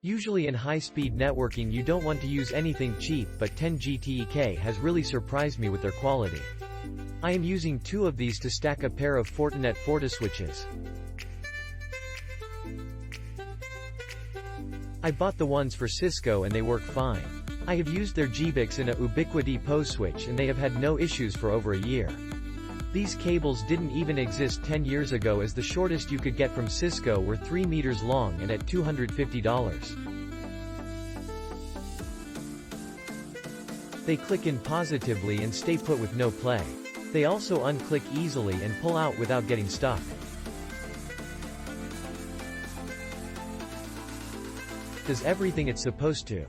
Usually in high-speed networking you don't want to use anything cheap, but 10Gtek has really surprised me with their quality. I am using 2 of these to stack a pair of Fortinet Fortiswitches. I bought the ones for Cisco and they work fine. I have used their Gbics in a Ubiquiti POE switch and they have had no issues for over a year. These cables didn't even exist 10 years ago, as the shortest you could get from Cisco were 3 meters long and at $250. They click in positively and stay put with no play. They also unclick easily and pull out without getting stuck. Does everything it's supposed to.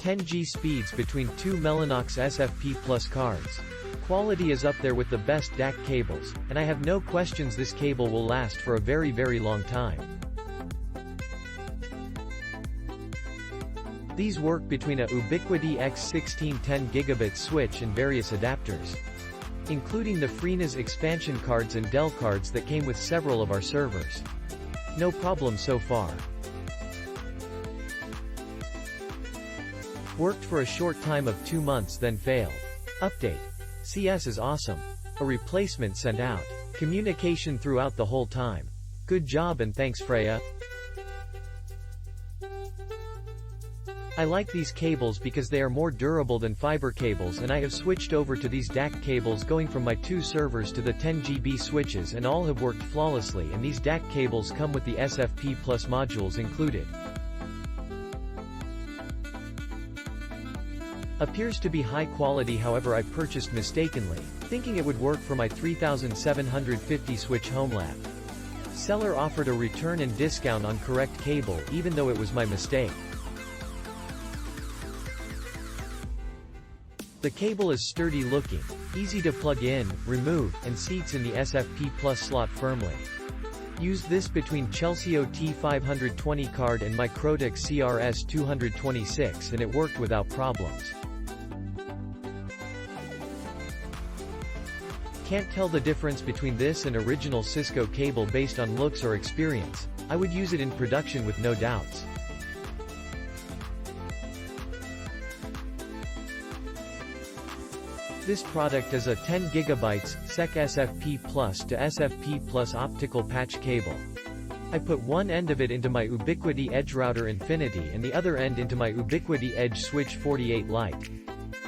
10G speeds between 2 Mellanox SFP Plus cards. Quality is up there with the best DAC cables, and I have no questions this cable will last for a very long time. These work between a Ubiquiti X16 10Gb switch and various adapters, including the FreeNAS expansion cards and Dell cards that came with several of our servers. No problem so far. Worked for a short time of 2 months then failed. Update. CS is awesome. A replacement sent out. Communication throughout the whole time. Good job and thanks Freya. I like these cables because they are more durable than fiber cables, and I have switched over to these DAC cables going from my 2 servers to the 10GB switches, and all have worked flawlessly, and these DAC cables come with the SFP Plus modules included. Appears to be high quality, however I purchased mistakenly, thinking it would work for my 3750 switch home lab. Seller offered a return and discount on correct cable even though it was my mistake. The cable is sturdy looking, easy to plug in, remove, and seats in the SFP Plus slot firmly. Used this between Chelseo T520 card and Mikrotik CRS226 and it worked without problems. Can't tell the difference between this and original Cisco cable based on looks or experience. I would use it in production with no doubts. This product is a 10 GB/sec SFP Plus to SFP Plus optical patch cable. I put one end of it into my Ubiquiti Edge Router Infinity and the other end into my Ubiquiti Edge Switch 48 Lite.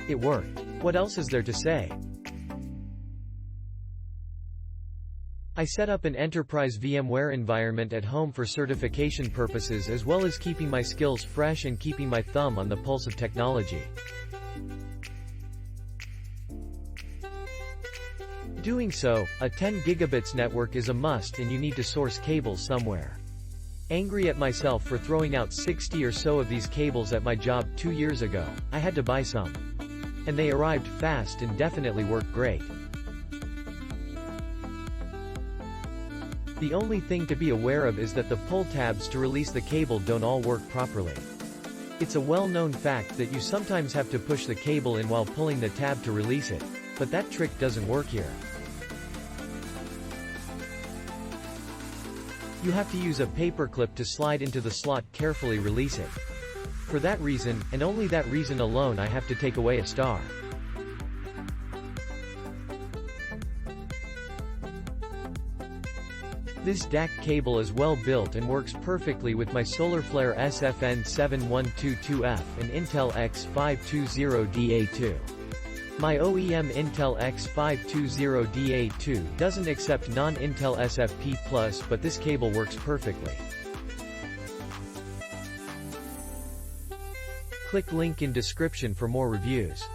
It worked. What else is there to say? I set up an enterprise VMware environment at home for certification purposes, as well as keeping my skills fresh and keeping my thumb on the pulse of technology. Doing so, a 10 gigabits network is a must and you need to source cables somewhere. Angry at myself for throwing out 60 or so of these cables at my job 2 years ago, I had to buy some. And they arrived fast and definitely work great. The only thing to be aware of is that the pull tabs to release the cable don't all work properly. It's a well-known fact that you sometimes have to push the cable in while pulling the tab to release it, but that trick doesn't work here. You have to use a paperclip to slide into the slot, carefully release it. For that reason, and only that reason alone, I have to take away a star. This DAC cable is well built and works perfectly with my SolarFlare SFN7122F and Intel X520DA2. My OEM Intel X520DA2 doesn't accept non-Intel SFP Plus, but this cable works perfectly. Click link in description for more reviews.